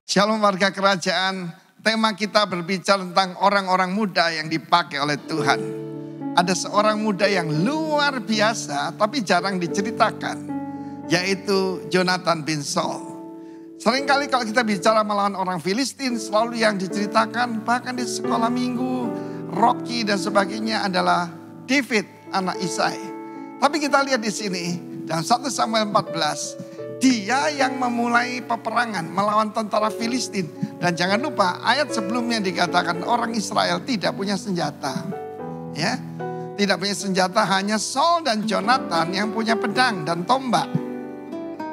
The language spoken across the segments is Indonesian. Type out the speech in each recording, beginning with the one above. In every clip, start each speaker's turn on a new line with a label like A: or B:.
A: Shalom warga kerajaan, tema kita berbicara tentang orang-orang muda yang dipakai oleh Tuhan. Ada seorang muda yang luar biasa tapi jarang diceritakan, yaitu Jonathan bin Saul. Seringkali kalau kita bicara melawan orang Filistin, selalu yang diceritakan bahkan di sekolah minggu, Rocky dan sebagainya adalah David, anak Isai. Tapi kita lihat di sini, dalam 1 Samuel 14, dia yang memulai peperangan melawan tentara Filistin. Dan jangan lupa ayat sebelumnya dikatakan orang Israel tidak punya senjata. Ya, tidak punya senjata, hanya Saul dan Jonathan yang punya pedang dan tombak.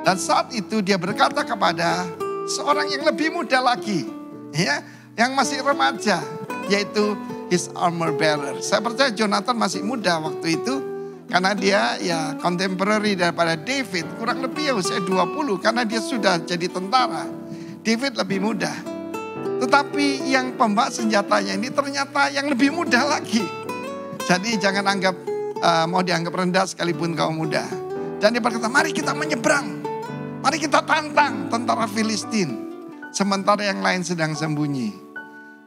A: Dan saat itu dia berkata kepada seorang yang lebih muda lagi, ya, yang masih remaja, yaitu his armor bearer. Saya percaya Jonathan masih muda waktu itu, karena dia ya contemporary daripada David, kurang lebih ya usia 20 karena dia sudah jadi tentara. David lebih muda. Tetapi yang pembawa senjatanya ini ternyata yang lebih muda lagi. Jadi jangan anggap mau dianggap rendah sekalipun kau muda. Dan dia berkata, mari kita menyeberang. Mari kita tantang tentara Filistin. Sementara yang lain sedang sembunyi.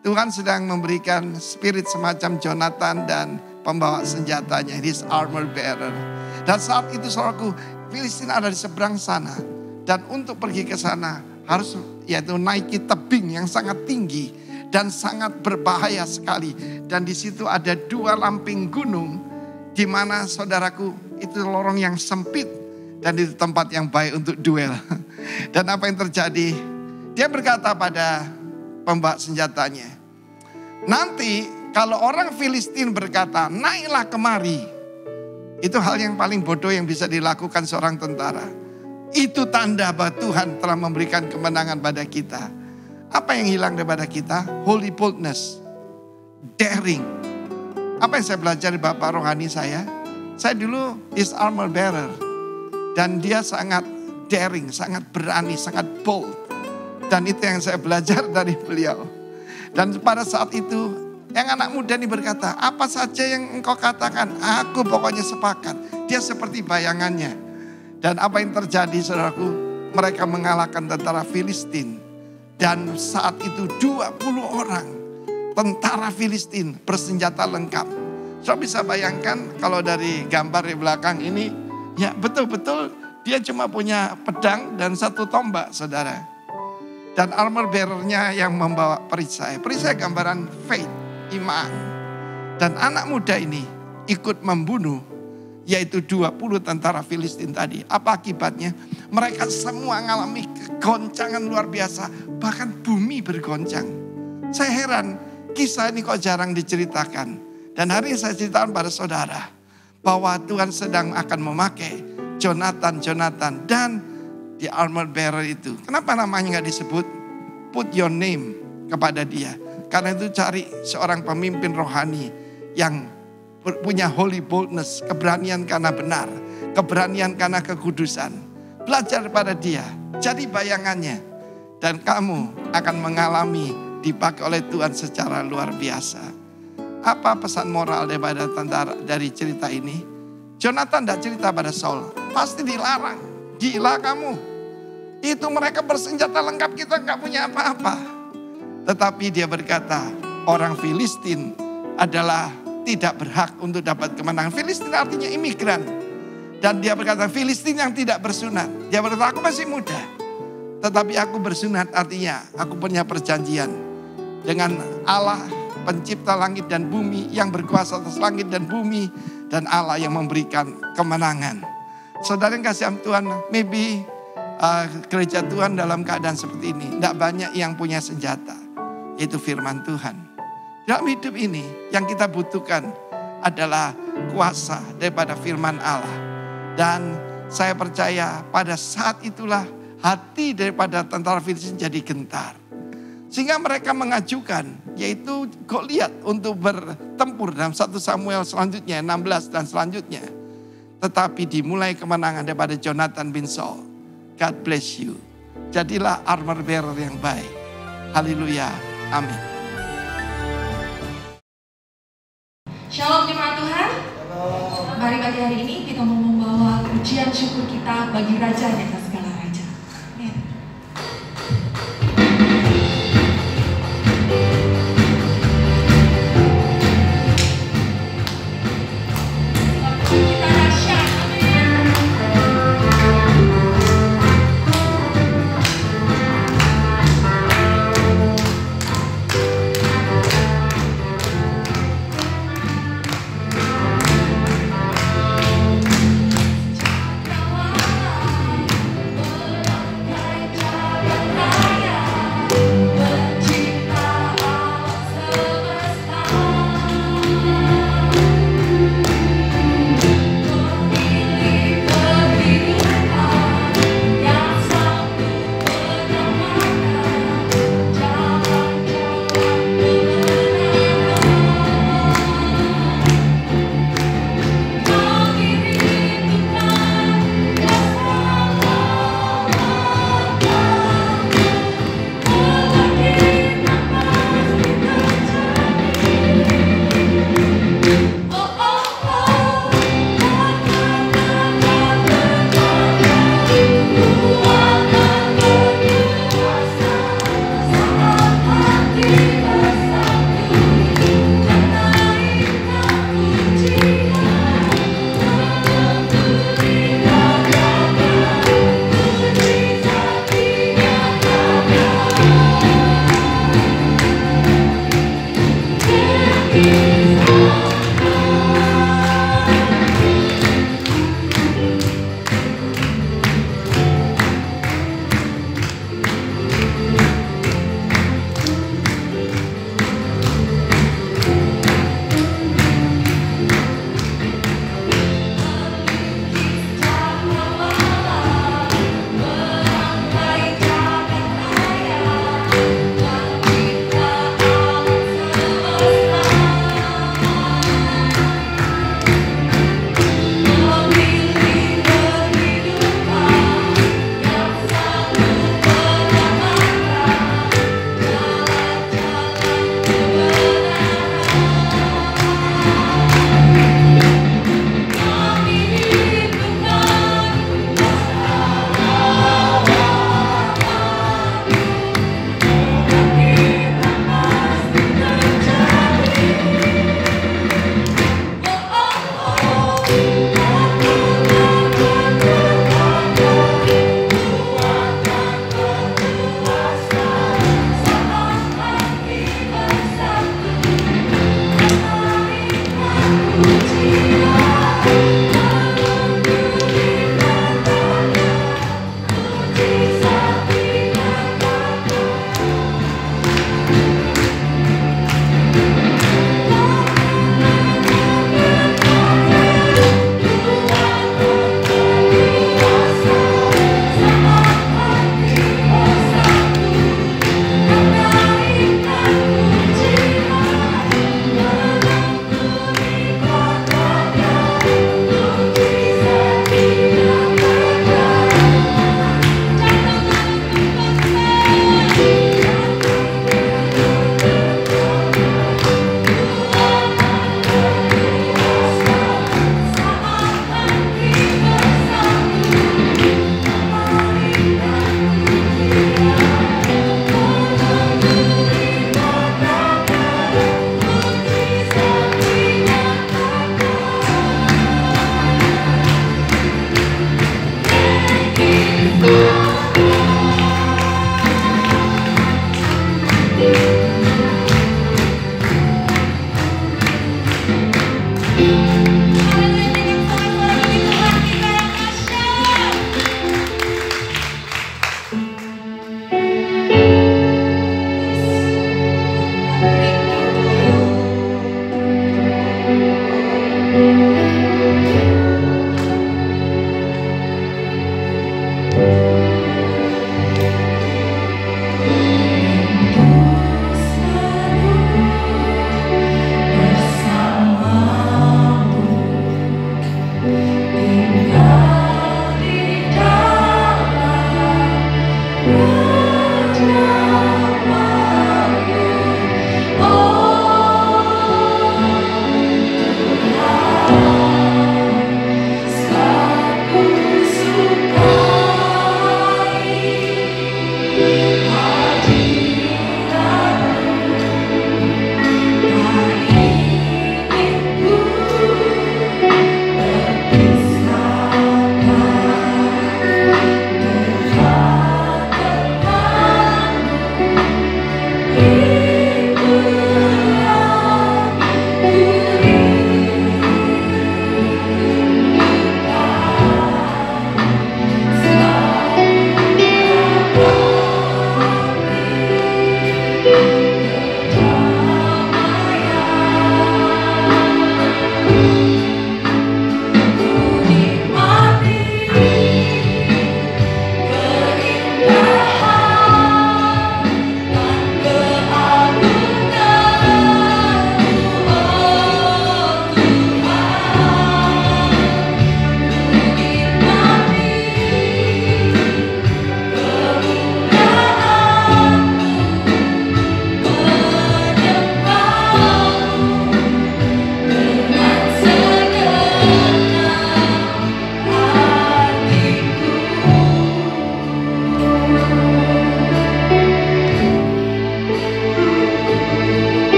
A: Tuhan sedang memberikan spirit semacam Jonathan dan pembawa senjatanya, his armor bearer. Dan saat itu saudaraku, Filistin ada di seberang sana. Dan untuk pergi ke sana harus yaitu naiki tebing yang sangat tinggi dan sangat berbahaya sekali. Dan di situ ada 2 lamping gunung di mana saudaraku itu lorong yang sempit dan itu tempat yang baik untuk duel. Dan apa yang terjadi? Dia berkata pada pembawa senjatanya, nanti kalau orang Filistin berkata, naiklah kemari. Itu hal yang paling bodoh yang bisa dilakukan seorang tentara. Itu tanda bahwa Tuhan telah memberikan kemenangan pada kita. Apa yang hilang daripada kita? Holy boldness. Daring. Apa yang saya belajar dari Bapak rohani saya? Saya dulu his armor bearer. Dan dia sangat daring, sangat berani, sangat bold. Dan itu yang saya belajar dari beliau. Dan pada saat itu, yang anak muda ini berkata, apa saja yang engkau katakan, aku pokoknya sepakat. Dia seperti bayangannya. Dan apa yang terjadi saudaraku, mereka mengalahkan tentara Filistin. Dan saat itu 20 orang tentara Filistin bersenjata lengkap. Saudara bisa bayangkan kalau dari gambar di belakang ini, ya betul-betul dia cuma punya pedang dan 1 tombak saudara. Dan armor bearer-nya yang membawa perisai. Perisai gambaran faith, iman. Dan anak muda ini ikut membunuh yaitu 20 tentara Filistin tadi. Apa akibatnya? Mereka semua mengalami kegoncangan luar biasa. Bahkan bumi bergoncang. Saya heran kisah ini kok jarang diceritakan. Dan hari ini saya ceritakan pada saudara bahwa Tuhan sedang akan memakai Jonathan dan di armor bearer itu. Kenapa namanya gak disebut? Put your name kepada dia. Karena itu cari seorang pemimpin rohani yang punya holy boldness. Keberanian karena benar. Keberanian karena kekudusan. Belajar pada dia. Jadi bayangannya. Dan kamu akan mengalami dipakai oleh Tuhan secara luar biasa. Apa pesan moral daripada tentara dari cerita ini? Jonathan tidak cerita pada Saul. Pasti dilarang. Gila kamu. Itu mereka bersenjata lengkap, kita gak punya apa-apa. Tetapi dia berkata, orang Filistin adalah tidak berhak untuk dapat kemenangan. Filistin artinya imigran. Dan dia berkata, Filistin yang tidak bersunat. Dia berkata, aku masih muda. Tetapi aku bersunat artinya, aku punya perjanjian. Dengan Allah pencipta langit dan bumi, yang berkuasa atas langit dan bumi. Dan Allah yang memberikan kemenangan. Saudara yang kasih Tuhan, maybe gereja Tuhan dalam keadaan seperti ini. Tidak banyak yang punya senjata. Yaitu firman Tuhan. Dalam hidup ini yang kita butuhkan adalah kuasa daripada firman Allah. Dan saya percaya pada saat itulah hati daripada tentara Filistin jadi gentar. Sehingga mereka mengajukan yaitu Goliat untuk bertempur dalam 1 Samuel selanjutnya 16 dan selanjutnya. Tetapi dimulai kemenangan daripada Jonathan bin Saul. God bless you. Jadilah armor bearer yang baik. Haleluya. Amin.
B: Shalom jemaat Tuhan. Mari pagi hari ini kita mau membawa pujian syukur kita bagi Raja di atas segala raja. Amin.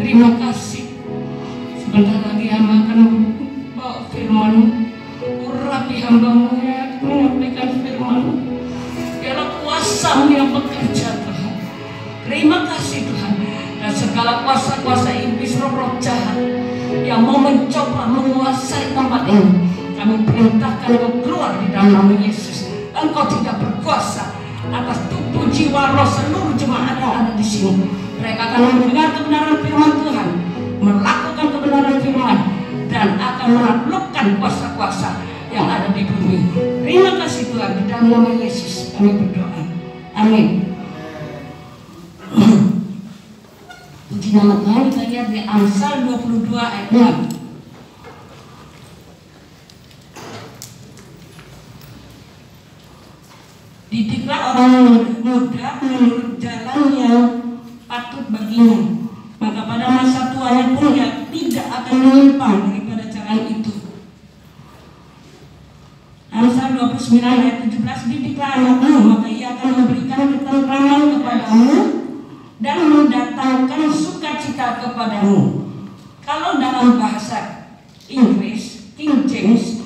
C: terima kasih. Sebentar lagi hamba akan bawa firman. Urapi hamba-Mu ya, menyampaikan firman. Biarlah kuasa-Mu yang bekerja Tuhan. Terima kasih Tuhan. Dan segala kuasa-kuasa iblis, roh-roh jahat yang mau mencoba menguasai tempat ini, kami perintahkan Engkau keluar di dalam nama Yesus. Engkau tidak berkuasa atas tubuh, jiwa, roh seluruh jemaat yang ada di sini. Mereka akan mendengar kebenaran firman Tuhan, melakukan kebenaran firman, dan akan menaklukkan kuasa-kuasa yang ada di bumi. Terima kasih Tuhan, di dalam nama Yesus kami berdoa. Amin. Puji nama Tuhan. Kita lihat di Amsal 22 ayat 6. Didiklah orang muda menurut jalan yang patut baginya, maka pada masa tuanya pun dia tidak akan menyimpang daripada jalan itu. Amsal 29 ayat 17. Didiklah anakmu, maka ia akan memberikan ketentraman kepadamu dan mendatangkan sukacita kepadamu. Kalau dalam bahasa Inggris, King James,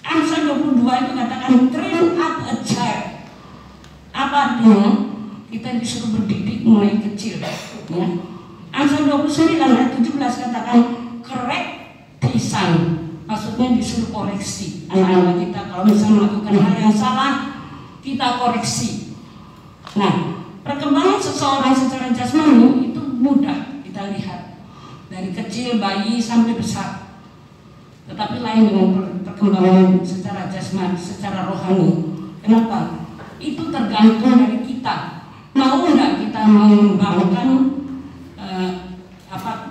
C: Amsal 22 itu katakan train up a child. Apa artinya? Kita disuruh berdidik mulai kecil ya. Amsal 29 ayat 17 katakan correct the son. Maksudnya disuruh koreksi anak-anak kita. Kalau misalnya melakukan hal yang salah, kita koreksi. Nah, perkembangan seseorang secara jasmani itu mudah kita lihat, dari kecil bayi sampai besar. Tetapi lain dengan perkembangan secara jasmani, secara rohani. Kenapa? Itu tergantung dari kita. Mau nggak kita mengembangkan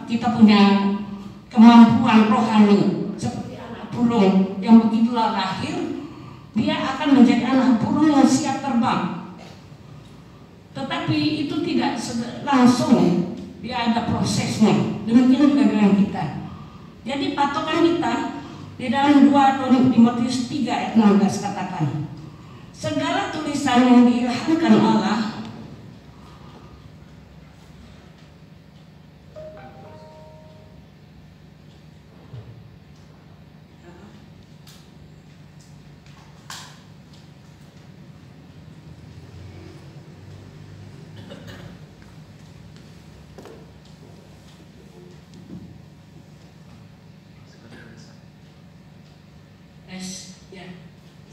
C: kita punya kemampuan rohani seperti anak burung yang begitulah lahir, dia akan menjadi anak burung yang siap terbang. Tetapi itu tidak langsung, dia ada prosesnya. Demikian juga dengan kita. Jadi patokan kita di dalam 2 Timotius 3 ayat 16 katakan, segala tulisan yang diilhamkan Allah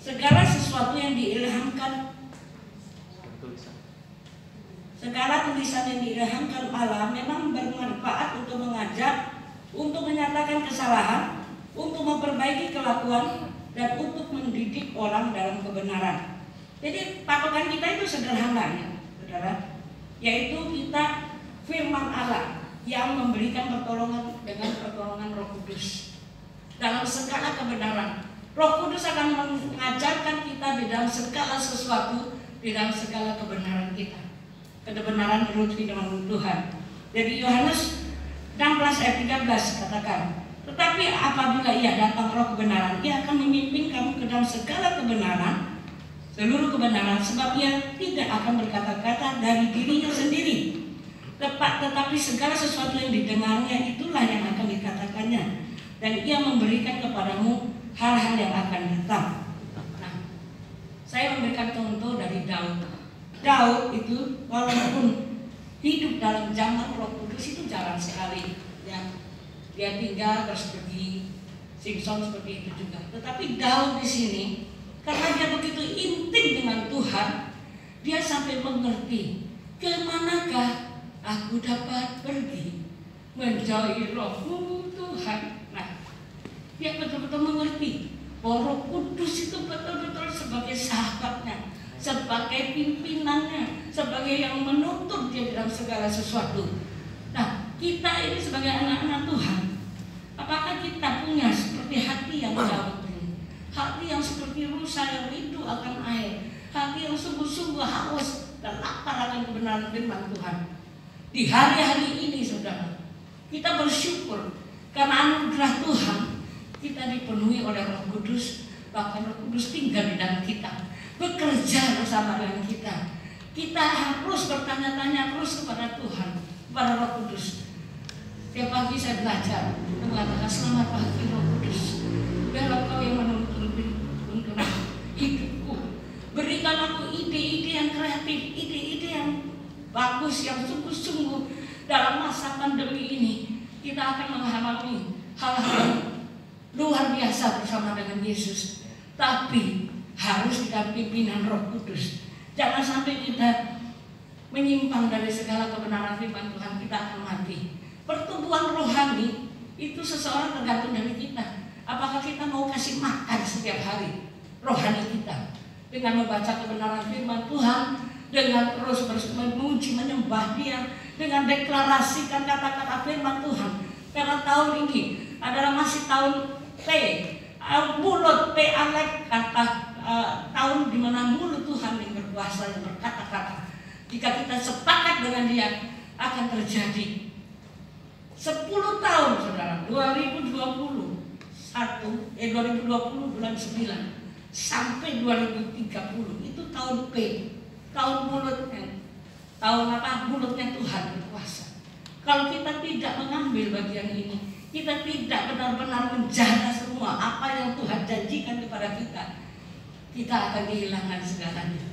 C: segala sesuatu yang diilhamkan, segala tulisan yang diilhamkan Allah memang bermanfaat untuk mengajar, untuk menyatakan kesalahan, untuk memperbaiki kelakuan, dan untuk mendidik orang dalam kebenaran. Jadi patokan kita itu sederhana ya, saudara, yaitu kita firman Allah yang memberikan pertolongan dengan pertolongan Roh Kudus dalam segala kebenaran. Roh Kudus akan mengajarkan kita di dalam segala sesuatu, di dalam segala kebenaran kita. Kebenaran menurut firman Tuhan. Jadi Yohanes 16 ayat 13 katakan, tetapi apabila ia datang Roh kebenaran, ia akan memimpin kamu ke dalam segala kebenaran, seluruh kebenaran, sebab ia tidak akan berkata-kata dari dirinya sendiri. Tetapi segala sesuatu yang didengarnya itulah yang akan dikatakannya, dan ia memberikan kepadamu hal-hal yang akan datang. Nah, saya memberikan contoh dari Daud. Daud itu walaupun hidup dalam zaman Roh Kudus itu jarang sekali, ya. Dia tinggal terus pergi. Simpson seperti itu juga. Tetapi Daud di sini, karena dia begitu intim dengan Tuhan, dia sampai mengerti kemanakah aku dapat pergi menjauhi Roh-Mu Tuhan. Nah, dia betul-betul mengerti bahwa Roh Kudus itu betul-betul sebagai sahabatnya, sebagai pimpinannya, sebagai yang menuntun dia dalam segala sesuatu. Nah, kita ini sebagai anak-anak Tuhan, apakah kita punya seperti hati yang Daud ini? Hati yang seperti rusa yang rindu akan air, hati yang sungguh-sungguh haus dan lapar akan kebenaran firman Tuhan. Di hari-hari ini, saudara, kita bersyukur karena anugerah Tuhan, kita dipenuhi oleh Roh Kudus. Bahkan Roh Kudus tinggal di dalam kita, bekerja bersama dengan kita. Kita harus bertanya-tanya terus kepada Tuhan, kepada Roh Kudus. Tiap pagi saya belajar dan mengatakan selamat pagi Roh Kudus. Biarlah Kau yang menuntun hidupku. Berikan aku ide-ide yang kreatif, ide-ide yang bagus, yang sungguh-sungguh dalam masa pandemi ini. Kita akan mengalami hal-hal luar biasa bersama dengan Yesus. Tapi harus dalam pimpinan Roh Kudus. Jangan sampai kita menyimpang dari segala kebenaran firman Tuhan, kita akan mati. Pertumbuhan rohani itu seseorang tergantung dari kita. Apakah kita mau kasih makan setiap hari rohani kita dengan membaca kebenaran firman Tuhan, dengan terus memuji menyembah Dia, dengan deklarasikan kata-kata firman Tuhan. Karena tahun ini adalah masih tahun T, mulut T Alek, kata tahun di mana mulut Tuhan yang berkuasa, yang berkata-kata. Jika kita sepakat dengan Dia, akan terjadi 10 tahun, saudara. 2020 bulan 9 sampai 2030 itu tahun P, tahun mulutnya, tahun mulutnya Tuhan berkuasa. Kalau kita tidak mengambil bagian ini, kita tidak benar-benar menjaga semua apa yang Tuhan janjikan kepada kita, kita akan kehilangan segalanya.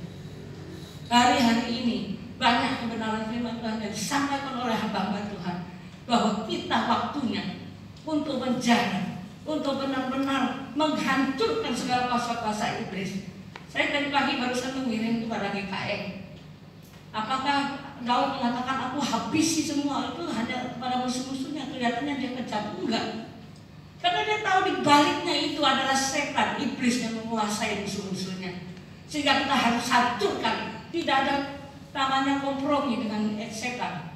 C: Hari-hari ini banyak kebenaran firman Tuhan yang disampaikan oleh hamba Tuhan, bahwa kita waktunya untuk menjaga, untuk benar-benar menghancurkan segala kuasa-kuasa iblis. Saya tadi pagi barusan mengirim kepada GKM. Apakah Daud mengatakan aku habisi semua itu hanya kepada musuh-musuhnya? Kelihatannya dia kejam. Enggak. Karena dia tahu di baliknya itu adalah setan, iblis yang menguasai musuh-musuhnya. Sehingga kita harus hancurkan. Tidak ada namanya kompromi dengan setan.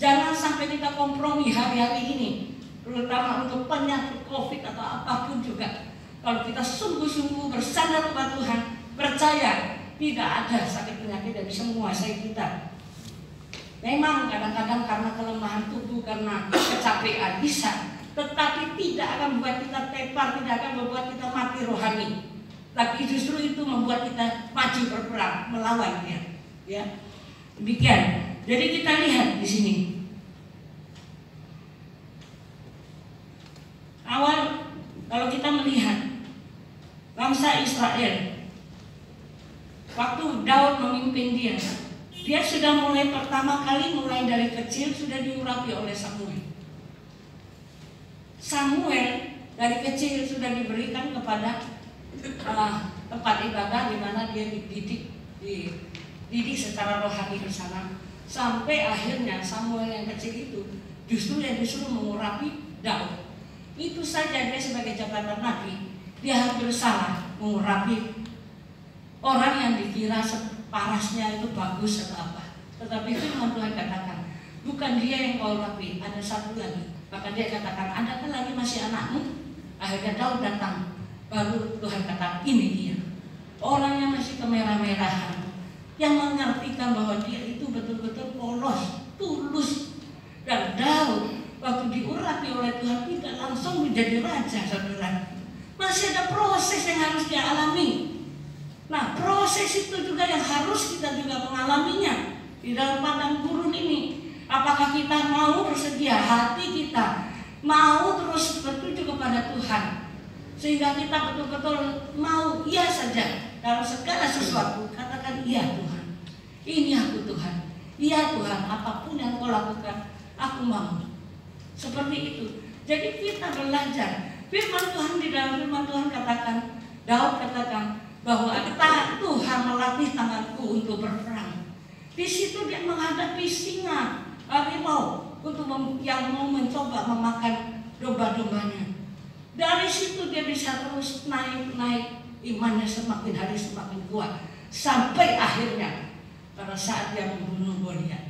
C: Jangan sampai kita kompromi hari-hari ini, terutama untuk penyakit COVID atau apapun juga. Kalau kita sungguh-sungguh bersandar kepada Tuhan, percaya tidak ada sakit penyakit yang bisa menguasai kita. Memang kadang-kadang karena kelemahan tubuh, karena kecapean bisa, tetapi tidak akan membuat kita tepar, tidak akan membuat kita mati rohani. Tapi justru itu membuat kita maju berperang melawan dia. Ya, demikian. Jadi kita lihat di sini. Awal kalau kita melihat bangsa Israel, waktu Daud memimpin dia sudah mulai pertama kali mulai dari kecil sudah diurapi oleh Samuel. Samuel dari kecil sudah diberikan kepada tempat ibadah di mana dia dididik secara rohani di sana. Sampai akhirnya Samuel yang kecil itu justru yang disuruh mengurapi Daud. Itu saja dia sebagai jabatan nabi, dia harus berusaha mengurapi orang yang dikira parasnya itu bagus atau apa. Tetapi firman Tuhan katakan, bukan dia yang kau urapi, ada satu lagi. Maka dia katakan, adakah lagi masih anakmu? Akhirnya Daud datang, baru Tuhan kata, ini dia. Orang yang masih kemerah-merahan, yang mengartikan bahwa dia itu betul-betul polos, tulus. Dan Daud waktu diurapi oleh Tuhan tidak langsung menjadi raja, saudara. Masih ada proses yang harus dia alami. Nah, proses itu juga yang harus kita juga mengalaminya di dalam padang gurun ini. Apakah kita mau bersedia, hati kita mau terus bertuju kepada Tuhan, sehingga kita betul-betul mau iya saja dalam segala sesuatu. Katakan iya Tuhan, ini aku Tuhan. Iya Tuhan, apapun yang kau lakukan, aku mau. Seperti itu. Jadi kita belajar. Firman Tuhan di dalam firman Tuhan katakan, Daud katakan bahwa Tuhan melatih tanganku untuk berperang. Di situ dia menghadapi singa, harimau yang mau mencoba memakan domba-dombanya. Dari situ dia bisa terus naik, imannya semakin hari semakin kuat, sampai akhirnya pada saat dia membunuh Goliat.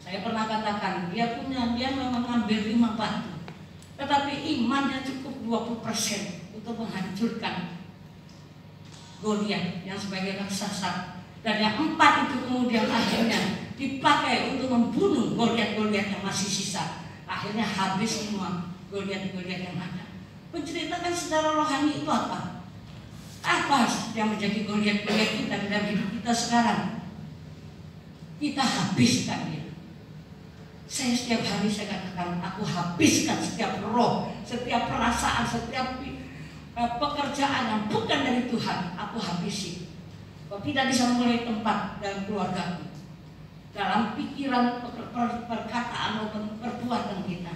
C: Saya pernah katakan dia memang mengambil 5 batu, tetapi imannya cukup 20% untuk menghancurkan Goliat yang sebagai raksasa. Dan yang 4 itu kemudian akhirnya dipakai untuk membunuh Goliat-Goliat yang masih sisa. Akhirnya habis semua Goliat-Goliat yang ada. Menceritakan secara rohani itu apa? Apa yang menjadi Goliat-Goliat kita dalam hidup kita sekarang? Kita habiskan dia. Saya setiap hari saya katakan, aku habiskan setiap roh, setiap perasaan, setiap pekerjaan yang bukan dari Tuhan, aku habisi. Kau tidak bisa mulai tempat dalam keluargaku, dalam pikiran, perkataan maupun perbuatan kita.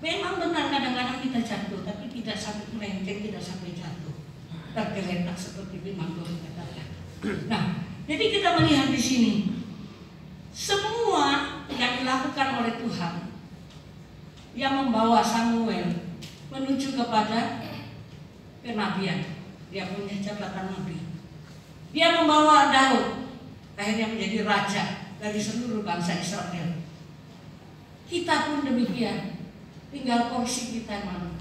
C: Memang benar kadang-kadang kita jatuh, tapi tidak sampai melenceng, tidak sampai jatuh, tergeletak seperti firman Tuhan katakan. Nah, jadi kita melihat di sini semua yang dilakukan oleh Tuhan yang membawa Samuel menuju kepada kenabian. Dia punya jabatan nabi. Dia membawa Daud akhirnya menjadi raja dari seluruh bangsa Israel. Kita pun demikian. Tinggal porsi kita mana.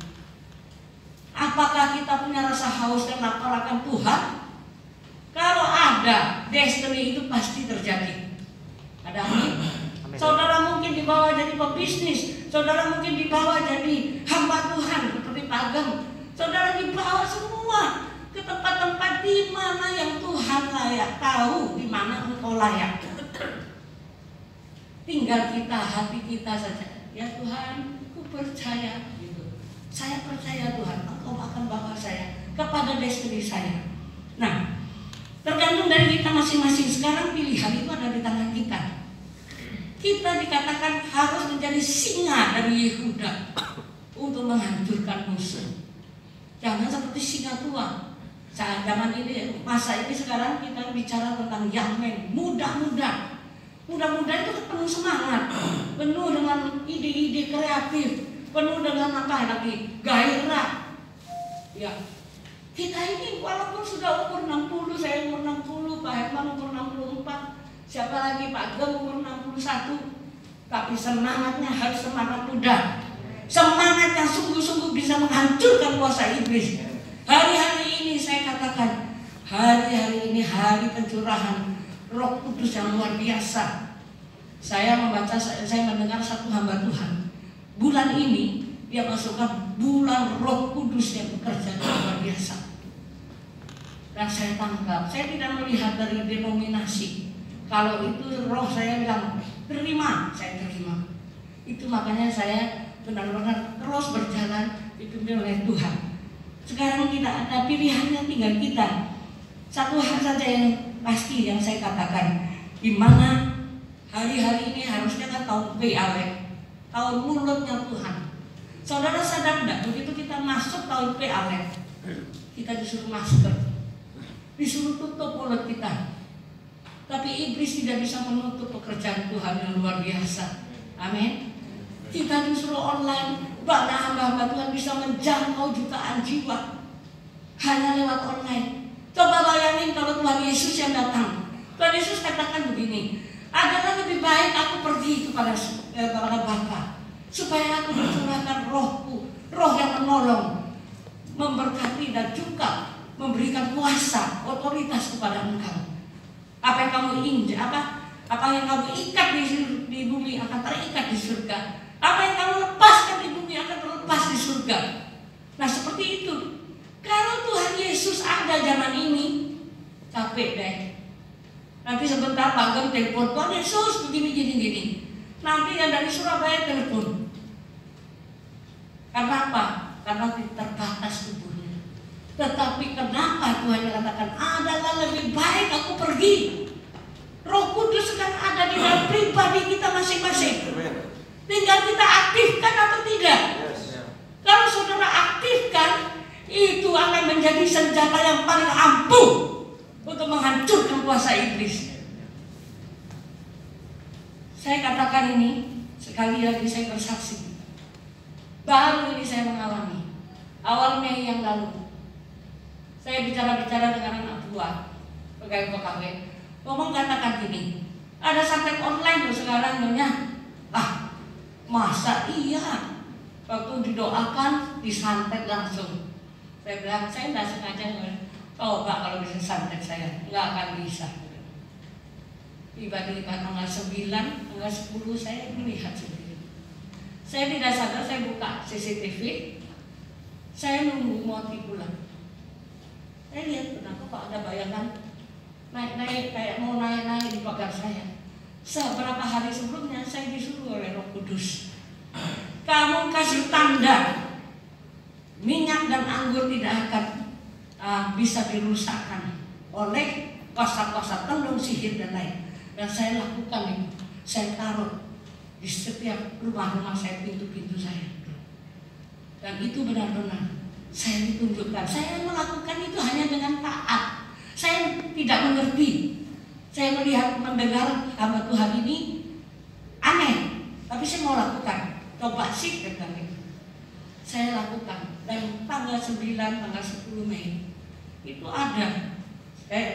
C: Apakah kita punya rasa haus dan lapar akan Tuhan? Kalau ada, destiny itu pasti terjadi. Ada amin? Saudara mungkin dibawa jadi pebisnis, saudara mungkin dibawa jadi hamba Tuhan seperti Pagem. Saudara dibawa semua ke tempat-tempat di mana yang Tuhan layak, tahu di mana engkau layak. Tinggal kita, hati kita saja. Ya Tuhan, aku percaya gitu. Saya percaya Tuhan, engkau akan bawa saya kepada destiny saya. Nah, tergantung dari kita masing-masing. Sekarang pilihan itu ada di tangan kita. Kita dikatakan harus menjadi singa dari Yehuda untuk menghancurkan musuh. Jangan seperti singa tua. Saat zaman ini, masa ini sekarang kita bicara tentang young men, muda-muda. Muda-muda itu penuh semangat, penuh dengan ide-ide kreatif, penuh dengan apa lagi, gairah. Ya, kita ini walaupun sudah umur 60, saya umur 60, Pak Herman umur 64. Siapa lagi Pak Gem umur 61. Tapi semangatnya harus semangat muda. Semangat yang sungguh-sungguh bisa menghancurkan kuasa iblis. Hari-hari ini saya katakan, hari-hari ini hari pencurahan Roh Kudus yang luar biasa. Saya mendengar satu hamba Tuhan. Bulan ini dia masukkan bulan Roh Kudus yang bekerja luar biasa. Dan saya tangkap, saya tidak melihat dari denominasi. Kalau itu roh saya bilang terima, saya terima. Itu makanya saya benar-benar terus berjalan dipimpin oleh Tuhan. Sekarang tidak ada pilihannya, tinggal kita. Satu hal saja yang pasti yang saya katakan, di mana hari-hari ini harusnya kan tahun P-Alek, tahun mulutnya Tuhan. Saudara sadar enggak, begitu kita masuk tahun P-Alek, kita disuruh masker, disuruh tutup mulut kita. Tapi iblis tidak bisa menutup pekerjaan Tuhan yang luar biasa. Amin. Kita disuruh online, banyak hamba-hamba Tuhan bisa menjangkau jutaan jiwa hanya lewat online. Coba bayangin kalau Tuhan Yesus yang datang. Tuhan Yesus katakan begini, adalah lebih baik aku pergi kepada Bapa, supaya aku mencurahkan rohku, roh yang menolong, memberkati dan juga memberikan kuasa, otoritas kepada engkau. Apa yang kamu injak, apa yang kamu ikat di bumi akan terikat di surga. Apa yang kamu lepaskan di bumi akan terlepas di surga. Nah seperti itu. Kalau Tuhan Yesus ada zaman ini, capek deh. Nanti sebentar Pak Gem telepon, Tuhan Yesus begini gini. Nanti yang dari Surabaya telepon. Karena apa? Karena terbatas tubuhnya. Tetapi kenapa Tuhan katakan adalah lebih baik aku pergi. Roh Kudus kan ada di dalam pribadi kita masing-masing. Tinggal kita aktifkan atau tidak. Kalau saudara aktifkan, itu akan menjadi senjata yang paling ampuh untuk menghancurkan kuasa iblis. Saya katakan ini sekali lagi, saya bersaksi. Baru ini saya mengalami. Awal Mei yang lalu, saya bicara-bicara dengan anak buah pegawai. Ngomong katakan gini, ada santet online loh sekarang nyonya. Masa iya? Waktu didoakan disantet langsung. Saya bilang, saya tidak sengaja. Coba kalau bisa santet saya, nggak akan bisa. Tiba-tiba tanggal 9, tanggal 10 saya melihat sendiri. Saya tidak sadar, saya buka CCTV, saya nunggu mau pulang. Saya lihat kenapa kok ada bayangan naik-naik kayak mau naik-naik di pagar saya. Beberapa hari sebelumnya saya disuruh oleh Roh Kudus, kamu kasih tanda minyak dan anggur tidak akan bisa dirusakkan oleh kuasa-kuasa tendung, sihir dan lain. Dan saya lakukan itu. Saya taruh di setiap rumah-rumah saya, pintu-pintu saya. Dan itu benar-benar saya ditunjukkan. Saya melakukan itu hanya dengan taat. Saya tidak mengerti. Saya melihat, mendengar hamba Tuhan ini aneh, tapi saya mau lakukan. Coba sih dengan itu. Saya lakukan. Dan tanggal 9, tanggal 10 Mei itu ada.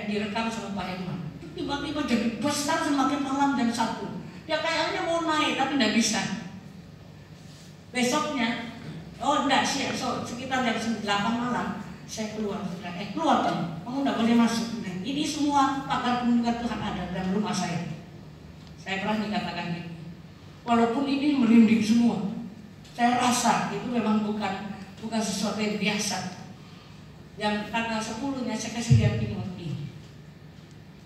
C: Direkam sama Pak Herman. Tiba-tiba jadi besar semakin malam jam 1. Dia kayaknya mau naik tapi tidak bisa. Besoknya, sekitar jam 8 malam saya keluar. Keluar kan? Kamu tidak boleh masuk. Nah, ini semua pakar penunjukan Tuhan ada dalam rumah saya. Saya berani katakan gitu. Walaupun ini merinding semua, saya rasa itu memang bukan sesuatu yang biasa. Yang tanggal 10-nya saya kasih lihat ini.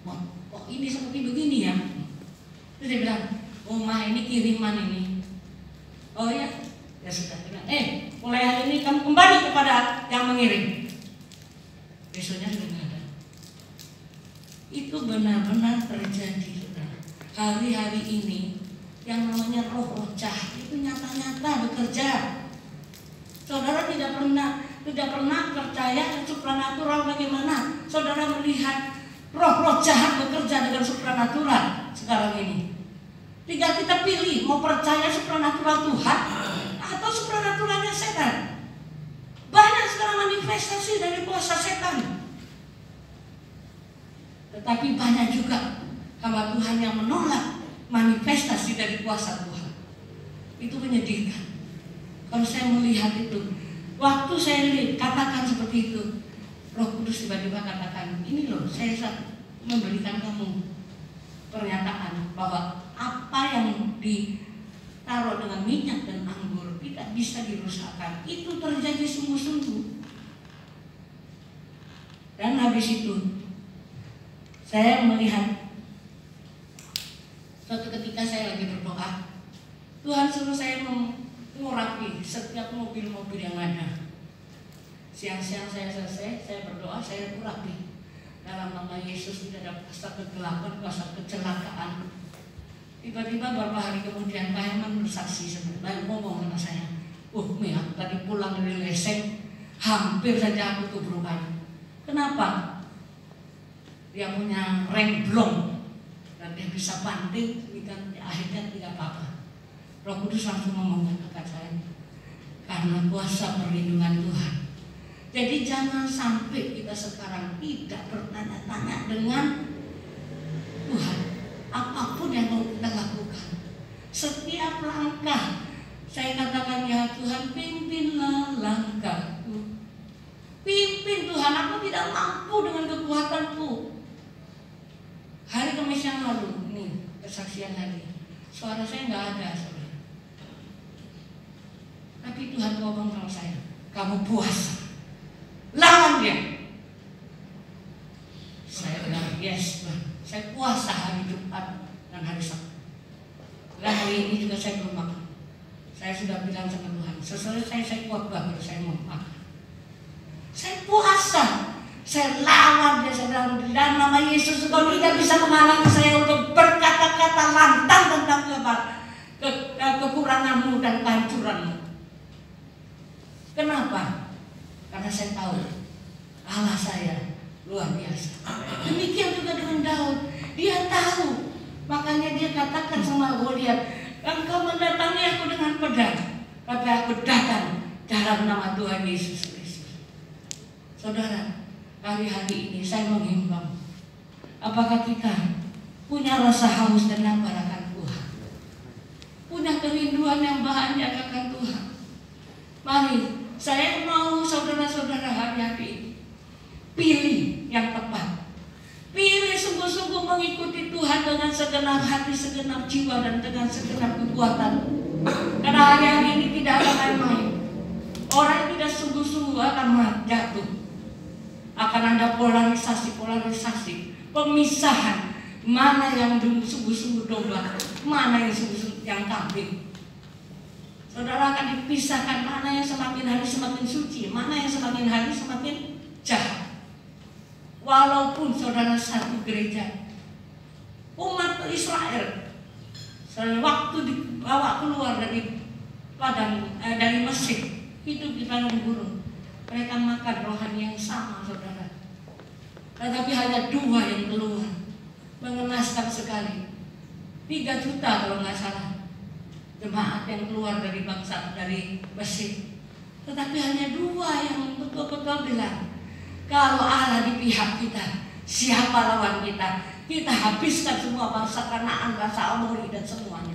C: Oh, ini seperti begini ya. Terus dia bilang, oh Ma, ini kiriman ini. Oh ya, ya sudah. Mulai hari ini kamu kembali kepada yang mengirim. Besoknya sudah tidak ada. Itu benar-benar terjadi, saudara. Hari-hari ini yang namanya roh jahat itu nyata-nyata bekerja. Saudara tidak pernah percaya supranatural bagaimana. Saudara melihat roh-roh jahat bekerja dengan supranatural sekarang ini. Tinggal kita pilih mau percaya supranatural Tuhan atau supranaturalnya setan. Banyak sekarang manifestasi dari kuasa setan. Tetapi banyak juga hamba Tuhan yang menolak manifestasi dari kuasa Tuhan. Itu menyedihkan. Kalau saya melihat itu, waktu saya katakan seperti itu, Roh Kudus tiba-tiba katakan, ini loh, saya memberikan kamu pernyataan bahwa apa yang ditaruh dengan minyak dan anggur tidak bisa dirusakkan. Itu terjadi sungguh-sungguh. Dan habis itu saya melihat suatu ketika saya lagi berdoa, Tuhan suruh saya mengurapi setiap mobil-mobil yang ada. Siang-siang saya selesai, saya berdoa, saya urapi. Dalam nama Yesus tidak ada kuasa kegelapan, kuasa kecelakaan. Tiba-tiba beberapa hari kemudian Pak Herman bersaksi sebenarnya, ngomong sama saya, Mia, tadi pulang dari leseng, hampir saja aku tubrukan. Kenapa? Dia punya remblong dan dia bisa banting, akhirnya tidak apa-apa. Roh Kudus langsung ngomong kepada saya, karena kuasa perlindungan Tuhan. Jadi jangan sampai kita sekarang tidak bertanya-tanya dengan Tuhan. Apapun yang mau kita lakukan, setiap langkah saya katakan, ya Tuhan, pimpinlah langkahku. Pimpin Tuhan, aku tidak mampu dengan kekuatanku. Hari Kamis yang lalu, ini kesaksian lagi, suara saya nggak ada, saudara. Tapi Tuhan ngomong sama saya, kamu puasa, lawan dia. Saya bilang, yes Tuhan, saya puasa hari Jumat dan hari Sabtu. Dan hari ini juga saya belum makan. Saya sudah bilang sama Tuhan, seselesai saya khotbah baru saya mau makan. Saya puasa, saya lawan dia, saya bilang, dalam nama Yesus engkau tidak bisa menghalangi saya untuk berkata-kata lantang tentang kekuranganmu dan kehancuranmu. Kenapa? Karena saya tahu Allah saya luar biasa. Demikian juga dengan Daud, dia tahu. Makanya dia katakan sama Goliat, engkau mendatangi aku dengan pedang, tapi aku datang dalam nama Tuhan Yesus Kristus. Saudara, hari-hari ini saya menghimbau, apakah kita punya rasa haus dan lapar akan Tuhan, punya kerinduan yang banyak akan Tuhan? Mari, saya mau saudara-saudara hari-hari ini pilih yang tepat. Pilih sungguh-sungguh mengikuti Tuhan dengan segenap hati, segenap jiwa, dan dengan segenap kekuatan. Karena hari-hari ini tidak ada main-main. Orang yang tidak sungguh-sungguh akan jatuh. Akan ada polarisasi, pemisahan, Mana yang sungguh-sungguh domba, mana yang sungguh-sungguh yang kambing. Saudara akan dipisahkan, mana yang semakin hari semakin suci, mana yang semakin hari semakin jahat. Walaupun saudara satu gereja, umat Israel sewaktu dibawa keluar dari dari Mesir, hidup di padang gurun, mereka makan rohani yang sama, saudara. Tetapi hanya 2 yang keluar, mengenaskan sekali. 3 juta kalau nggak salah jemaat yang keluar dari bangsa dari Mesir. Tetapi hanya 2 yang betul-betul bilang, kalau Allah di pihak kita, siapa lawan kita? Kita habiskan semua bangsa Kanaan, bangsa Amori dan semuanya.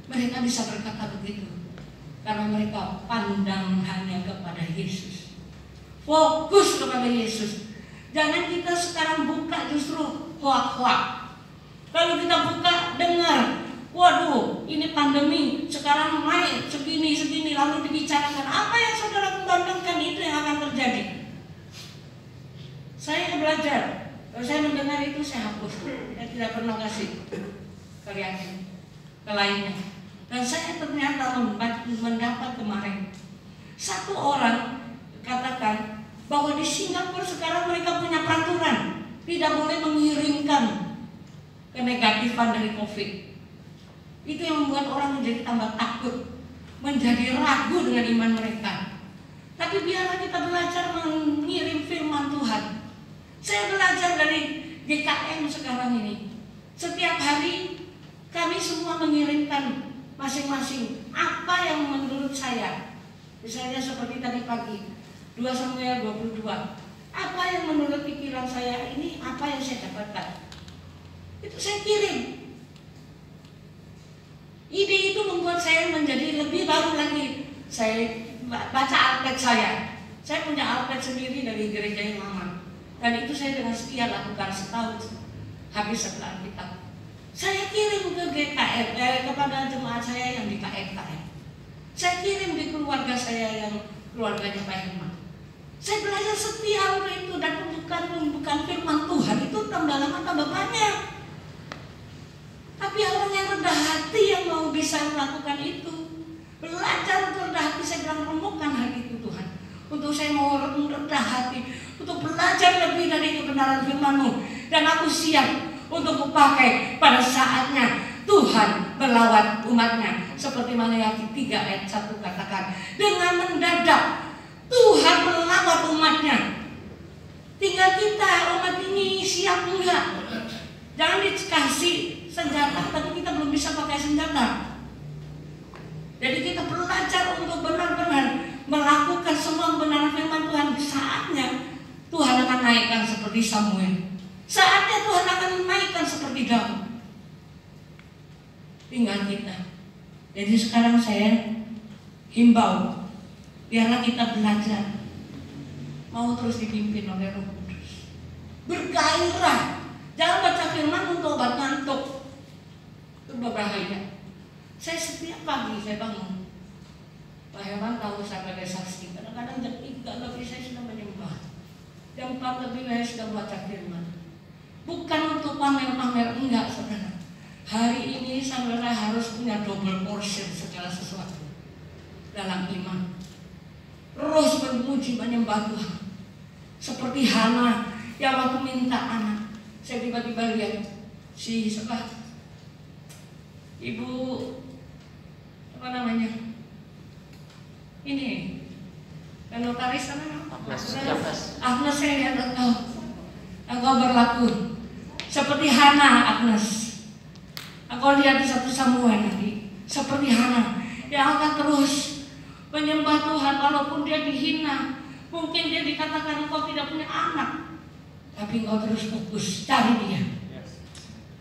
C: Mereka bisa berkata begitu karena mereka pandang hanya kepada Yesus, fokus kepada Yesus. Jangan kita sekarang buka justru hoak-hoak. Kalau kita buka dengar, waduh ini pandemi sekarang naik segini lalu dibicarakan, apa yang saudara kembangkan itu yang akan terjadi. Saya belajar, kalau saya mendengar itu saya hapus, saya tidak pernah kasih ke lainnya. Dan saya ternyata mendapat kemarin 1 orang katakan bahwa di Singapura sekarang mereka punya peraturan tidak boleh mengirimkan kenegatifan dari COVID. Itu yang membuat orang menjadi tambah takut, menjadi ragu dengan iman mereka. Tapi biarlah kita belajar mengirim firman Tuhan. Saya belajar dari GKM sekarang ini. Setiap hari kami semua mengirimkan masing-masing apa yang menurut saya, misalnya seperti tadi pagi 2 Samuel 22, apa yang menurut pikiran saya ini, apa yang saya dapatkan, itu saya kirim. Ide itu membuat saya menjadi lebih baru lagi. Saya baca Alkitab saya punya Alkitab sendiri dari gereja yang lama, dan itu saya dengan setia lakukan setahun habis setelah Alkitab. Saya kirim ke GKM, kepada jemaat saya yang di KKM. Saya kirim di keluarga saya yang keluarganya Pak Herman. Saya belajar setia untuk itu, dan bukan firman Tuhan itu tambah lama tambah banyak. Tapi orang yang rendah hati yang mau bisa melakukan itu, belajar untuk rendah hati. Saya bilang, remukkan hati itu Tuhan, untuk saya mau rendah hati, untuk belajar lebih dari kebenaran firman-Mu, dan aku siap untuk kupakai pada saatnya Tuhan melawat umatnya. Seperti Maleakhi 3 ayat 1 katakan, dengan mendadak Tuhan melawat umatnya. Tinggal kita, umat ini siap enggak? Jangan dikasih senjata tapi kita belum bisa pakai senjata. Jadi kita belajar untuk benar-benar melakukan semua kebenaran firman Tuhan. Saatnya Tuhan akan naikkan seperti Samuel. Saatnya Tuhan akan menaikkan seperti Daud. Tinggal kita. Jadi sekarang saya himbau, biarlah kita belajar mau terus dipimpin oleh Roh Kudus. Bergairah. Jangan baca firman untuk obat ngantuk. Itu berbahaya. Saya setiap pagi saya bangun, Pak Herman tahu saya sebagai saksi, kadang-kadang jam 3 lebih saya sudah menyembah, jam 4 lebih saya sudah baca firman. Bukan untuk pamer-pamer, enggak saudara. Hari ini saudara harus punya double portion segala sesuatu dalam iman. Terus memuji menyembah Tuhan. Seperti Hana yang waktu minta anak, saya tiba-tiba lihat si ibu apa namanya ini notaris Agnes, saya lihat engkau berlaku seperti Hana. Agnes, engkau lihat di 1 Samuel nanti seperti Hana yang akan terus menyembah Tuhan walaupun dia dihina, mungkin dia dikatakan engkau tidak punya anak, tapi engkau terus fokus cari dia.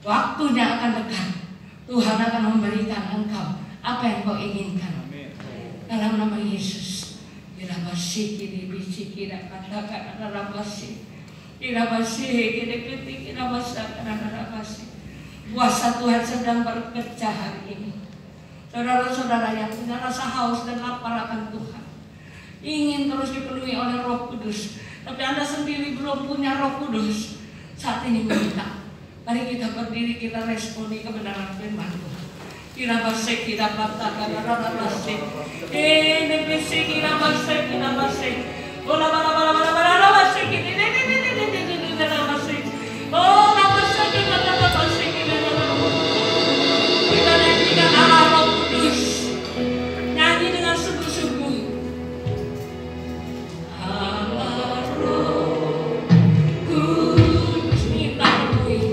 C: Waktunya akan dekat, Tuhan akan memberikan engkau apa yang kau inginkan. Dalam nama Yesus. Irabasi kini bisi kira katakan irabasi. Irabasi kini kritik irabasa irabasi. Kuasa Tuhan sedang bekerja hari ini. Saudara-saudara yang punya rasa haus dan lapar akan Tuhan, ingin terus dipenuhi oleh Roh Kudus, tapi Anda sendiri belum punya Roh Kudus, saat ini minta. Mari kita berdiri, kita responi kebenaran firman Tuhan. Kira basek, kira bata, kira basek. Nebesi, kira basek, kira basek. Bola bola bola bola bola basek. Kira basek. Oh, basek, kira basek. Kita nyanyikan Allah Roh Kudus. Nyanyi dengan sungguh-sungguh. Allah Roh Kudus, kita penuhi.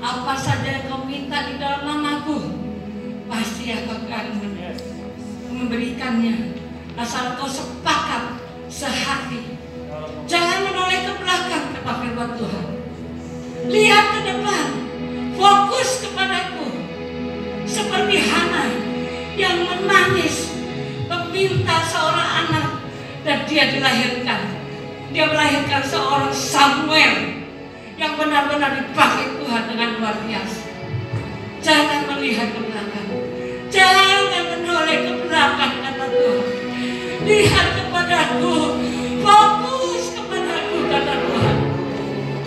C: Apa saja yang kau minta di dalam namaku, pasti aku akan memberikannya. Asal kau sepakat sehati. Jangan menoleh ke belakang, kata firman Tuhan. Lihat ke depan, fokus kepadaku. Seperti Hana yang menangis meminta seorang anak dan dia dilahirkan. Dia melahirkan seorang Samuel yang benar-benar dipakai Tuhan dengan luar biasa. Jangan melihat ke belakang, jangan menoleh ke belakang, kata Tuhan. Lihat kepadaku, fokus kepadaku, kata Tuhan.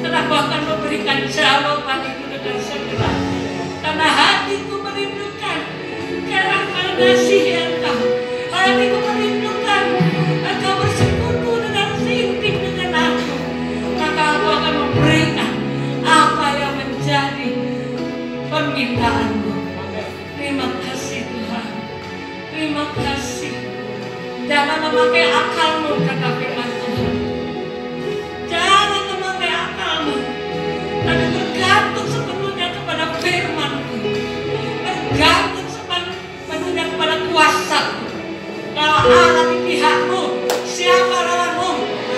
C: Dan aku akan memberikan jawaban itu dengan segera. Karena hatiku merindukan kerana kasih Engkau. Hatiku merindukan Engkau bersekutu dengan intim dengan aku. Maka aku akan memberikan apa yang menjadi permintaanmu. Terima kasih Tuhan. Terima kasih. Jangan memakai akalmu, kata firman Tuhan. Jangan memakai akalmu, tapi bergantung sepenuhnya kepada firman-Mu. Bergantung sepenuhnya kepada kuasa-Mu. Kalau Allah di pihakmu, siapa lawanmu?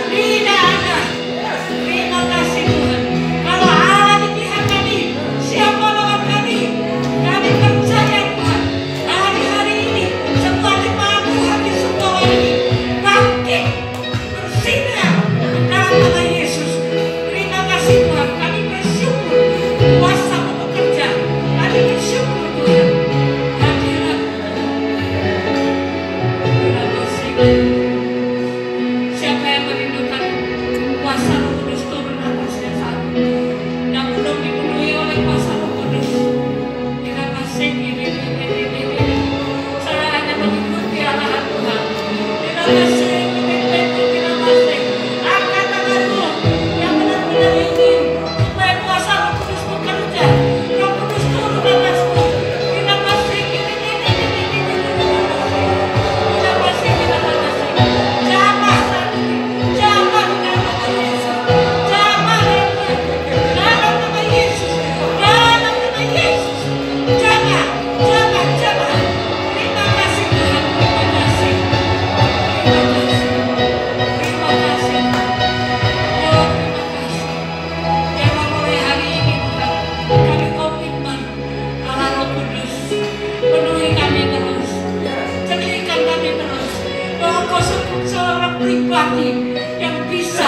C: Tidak ada. Terima kasih Tuhan. Kalau Allah di pihak kami, siapa lawan kami? Kami percaya Tuhan. Hari-hari ini, semua jemaat Tuhan di semua ini bangkit, bersinar dalam nama Yesus. Terima kasih Tuhan. Kami bersyukur kuasa-Mu bekerja. Kami bersyukur Tuhan. Hadirat siapa yang merindukan kuasa Roh Kudus turun atasnya saat ini, yang belum dipenuhi oleh kuasa Roh Kudus, kita masih ini. Saya hanya mengikuti arahan Tuhan. Kita masih angkat tanganmu yang benar-benar ingin supaya kuasa Roh Kudus bekerja. Roh Kudus turun atasmu. Kita masih jamah saat ini, jamah dalam nama Yesus, jamah dalam nama Yesus, dalam nama Yesus, jamah. Terima kasih Tuhan, terima kasih, terima kasih, oh terima kasih. Biarlah mulai hari ini Tuhan, kami komitmen Allah Roh Kudus, penuhi kami terus, ceritakan kami terus, bahwa Kau seorang pribadi yang bisa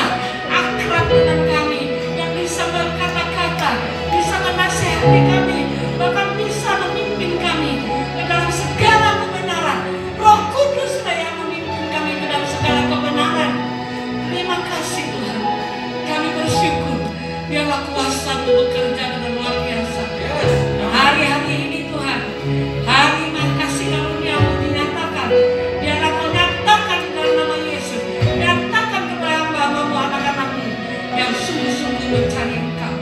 C: akrab dengan kami, yang bisa berkata-kata, bisa menasihati kami, bahkan bisa memimpin kami ke dalam segala kebenaran. Roh Kuduslah yang memimpin kami ke dalam segala kebenaran. Terima kasih Tuhan. Kami bersyukur, biarlah kuasa-Mu bekerja dengan luar biasa. Hari-hari ini Tuhan, hari kasih karunia-Mu dinyatakan. Biarlah Kau nyatakan di dalam nama Yesus. Nyatakan kepada hamba-Mu, anak-anak-Mu yang sungguh-sungguh mencari Engkau.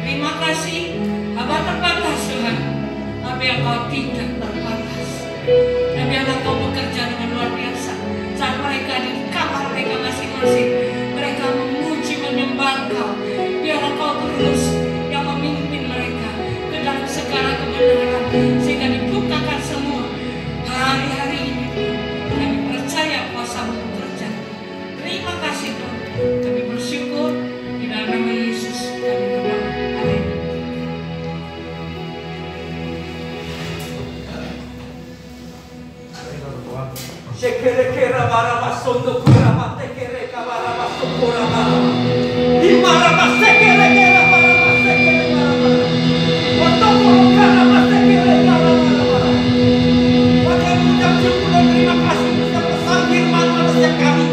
C: Terima kasih. Hamba terbatas Tuhan, tapi Engkau tidak terbatas. Dan biarlah Kau bekerja dengan luar biasa. Saat mereka di kamar mereka masing-masing, mereka memuji menyembah Engkau. Biarlah Kau terus yang memimpin mereka ke dalam segala kebenaran, sehingga dibukakan semua hari-hari ini. Kami percaya kuasa-Mu bekerja. Terima kasih Tuhan. Kami bersyukur di dalam nama Yesus kami berdoa. Amin.
D: Shekere-kera barabasondo kurabate kere kabarabaso kurabara. Imarabasekere-kera barabasekere barabara. Otokoro karabasekere barabara. Maka mengucap syukur dan terima kasih untuk pesan firman manusia kami.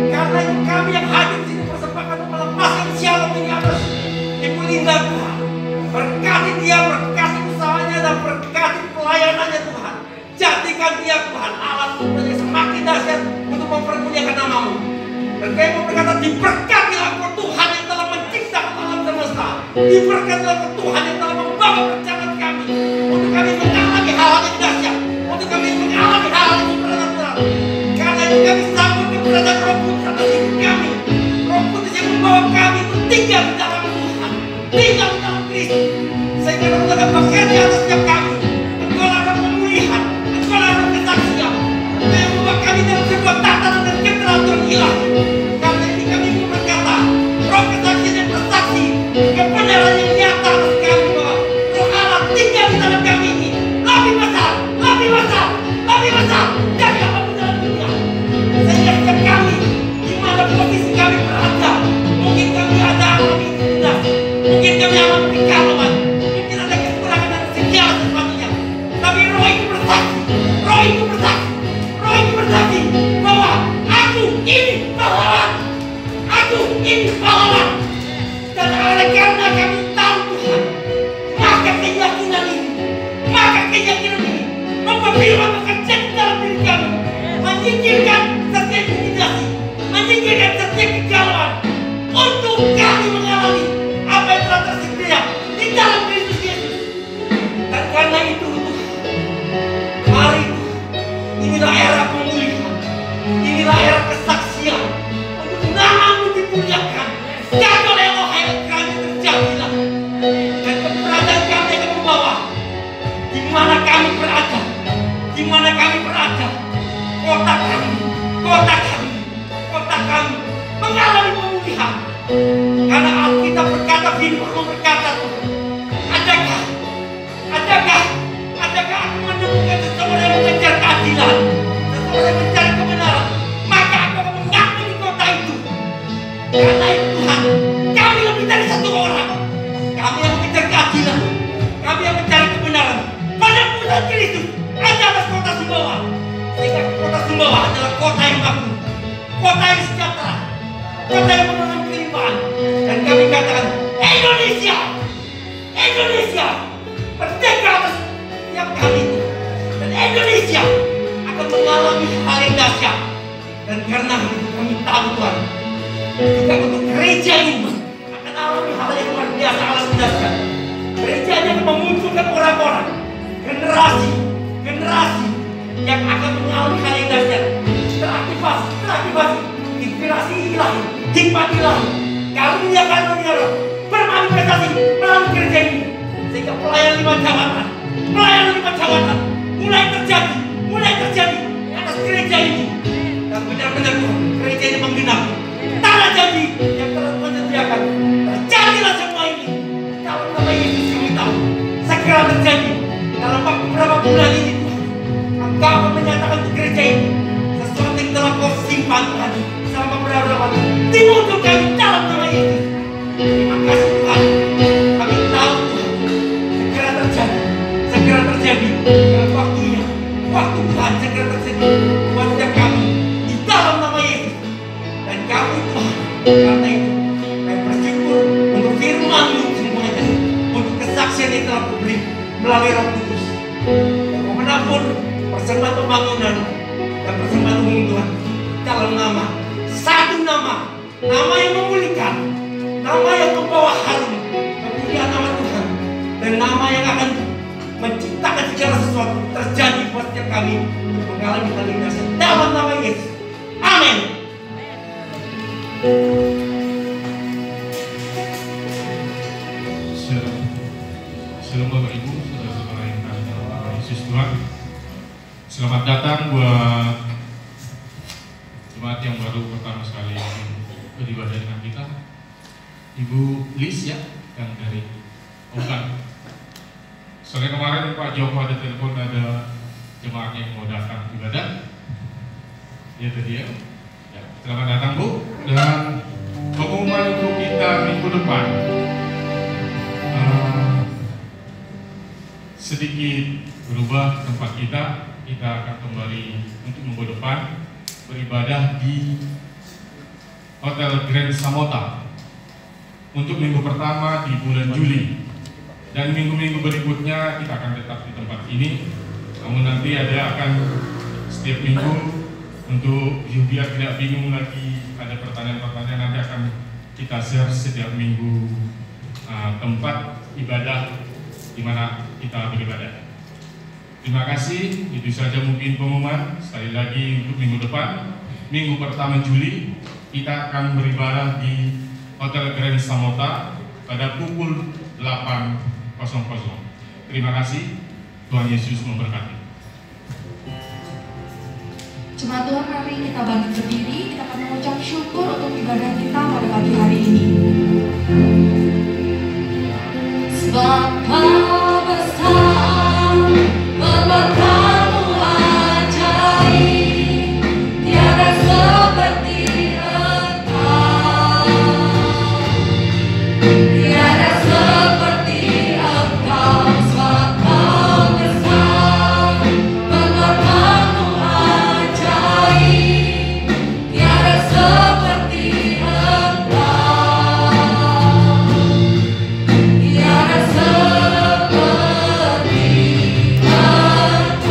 D: Karena itu kami yang hadir di sini bersepakat untuk melepaskan shalom ini atas Ibu Linda Tuhan. Berkati dia, berkati usahanya dan berkati pelayanannya Tuhan. Jadikan dia Tuhan alat yang semakin dahsyat untuk mempermuliakan nama-Mu. Dan kami mau berkata, diberkatilah Engkau Tuhan yang telah menciptakan alam semesta. Diberkatilah Engkau Tuhan yang telah membawa perjalanan kami untuk kami mengalami hal-hal yang dahsyat, untuk kami mengalami hal-hal yang supernatural. Karena itu kami sambut keberadaan Roh Kudus atas hidup kami. Roh Kudus yang membawa kami itu tinggal di dalam Tuhan, tinggal di dalam Kristus. Sehingga Roh Kudus akan bekerja atas setiap kami. Engkau akan pemulihan, Engkau akan kesaksian. Yang membawa kami dalam sebuah tatanan dan keteraturan ilahi. Karena ini kami berkata, roh kesaksian yang bersaksi, kebenaran yang nyata atas kami bahwa Roh Allah tinggal di dalam kami ini. Lebih besar, lebih besar, lebih besar dari apapun dalam dunia. Sehingga setiap kami, di mana posisi kami berada, mungkin kami ada alami intimidasi, mungkin kami firman bekerja di dalam diri kami, menyingkirkan setiap intimidasi, menyingkirkan setiap kegalauan, untuk kami mengalami apa yang telah tersedia di dalam Kristus Yesus. Dan karena itu hari itu, inilah era pemulihan, inilah era kesaksian, untuk nama-Mu dimuliakan. Kau Elohim, kami terjadilah, dan keberadaan kami akan membawa di mana kami berada, di mana kami berada, kota kami, kota kami, kota kami mengalami pemulihan. Karena Alkitab berkata, firman-Mu berkata, adakah aku menemukan seseorang yang mengejar keadilan, seseorang yang mencari kebenaran, maka aku akan mengampuni kota itu. Karena itu Tuhan, kami lebih dari satu orang. Kami yang mengejar keadilan, kami yang mencari kebenaran. Pada pusat Kristus ada atas kota Sumbawa, sehingga kota Sumbawa adalah kota yang makmur, kota yang sejahtera, kota yang mengalami kelimpahan. Dan kami katakan, Indonesia, Indonesia merdeka atas setiap kami, dan Indonesia akan mengalami hal yang dahsyat. Dan karena itu kami tahu Tuhan, juga untuk gereja ini akan alami hal yang luar biasa, hal yang dahsyat. Gereja ini akan memunculkan orang-orang, generasi yang akan mengalami hal yang dahsyat, teraktivasi, inspirasi ilahi, hikmat ilahi, karunia bermanifestasi melalui gereja ini, sehingga pelayanan lima jabatan mulai terjadi atas gereja ini. Dan benar-benar gereja ini menggenapi tanah janji yang telah Tuhan sediakan. Terjadilah semua ini dalam nama Yesus. Kami tahu segera terjadi dalam waktu beberapa bulan ini. Engkau akan menyatakan untuk gereja ini sesuatu yang telah Kau simpan Tuhan selama beberapa tahun dimunculkan dalam nama Yesus. Terima kasih Tuhan. Kami tahu Tuhan segera terjadi dalam waktunya. Waktu Tuhan segera terjadi buat setiap kami di dalam nama Yesus. Dan kami Tuhan, karena itu kami bersyukur untuk firman-Mu semuanya, untuk kesaksian yang telah Kau beri melalui Roh Kudus. Dan memenapun persembahan pembangunan dan persembahan umum Tuhan dalam satu nama yang memulihkan, nama yang membawa harum kemuliaan nama Tuhan, dan nama yang akan menciptakan segala sesuatu terjadi buat setiap kami untuk mengalami hal yang dahsyat dalam nama Yesus. Amin.
E: Shalom Bapak Ibu, saudara-saudara yang kasih dalam Yesus Tuhan. Selamat datang buat jemaat yang baru pertama sekali beribadah dengan kita. Ibu Lis ya, yang dari Ogan. Sore kemarin Pak Joko ada telepon, ada jemaat yang mau datang ibadah. Ya tadi ya. Selamat datang Bu. Dan pengumuman untuk kita minggu depan sedikit berubah tempat kita. Kita akan kembali untuk minggu depan beribadah di Hotel Grand Samota untuk minggu pertama di bulan Juli, dan minggu-minggu berikutnya kita akan tetap di tempat ini. Namun nanti akan setiap minggu, untuk biar tidak bingung lagi ada pertanyaan-pertanyaan, nanti akan kita share setiap minggu tempat ibadah di mana kita beribadah. Terima kasih, itu saja mungkin pengumuman. Sekali lagi untuk minggu depan, minggu pertama Juli, kita akan beribadah di Hotel Grand Samota pada pukul 8.00. Terima kasih, Tuhan Yesus memberkati.
B: Jemaat Tuhan, mari kita bangkit berdiri, kita akan mengucap syukur untuk ibadah kita pada pagi hari ini. Sebab Kau besar, perbuatan-Mu ajaib, tiada seperti Engkau, tiada seperti Engkau. Sebab Kau besar, perbuatan-Mu ajaib, tiada seperti Engkau, tiada seperti Engkau.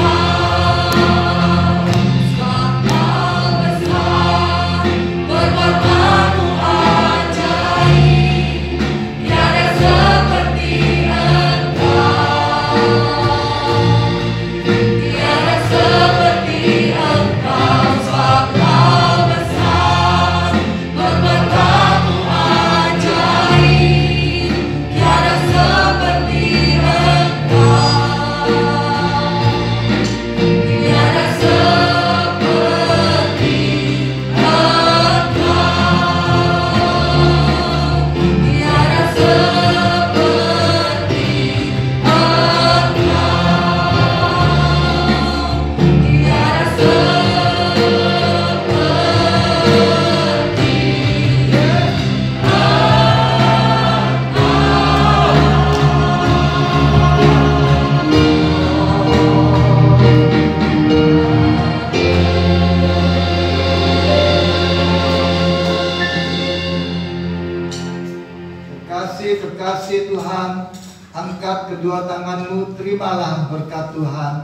F: angkat kedua tanganmu, terimalah berkat Tuhan.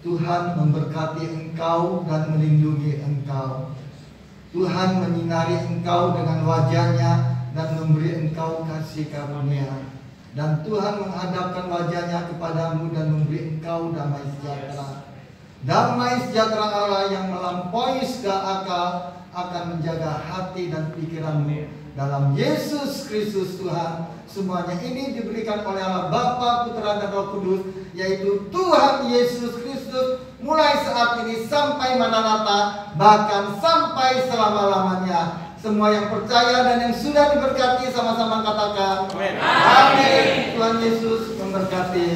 F: Tuhan memberkati engkau dan melindungi engkau. Tuhan menyinari engkau dengan wajah-Nya dan memberi engkau kasih karunia. Dan Tuhan menghadapkan wajah-Nya kepadamu dan memberi engkau damai sejahtera. Damai sejahtera Allah yang melampaui segala akal akan menjaga hati dan pikiranmu dalam Yesus Kristus Tuhan. Semuanya ini diberikan oleh Allah Bapa, Putra dan Roh Kudus, yaitu Tuhan Yesus Kristus, mulai saat ini sampai Maranatha, bahkan sampai selama-lamanya. Semua yang percaya dan yang sudah diberkati sama-sama katakan amin. Tuhan Yesus memberkati.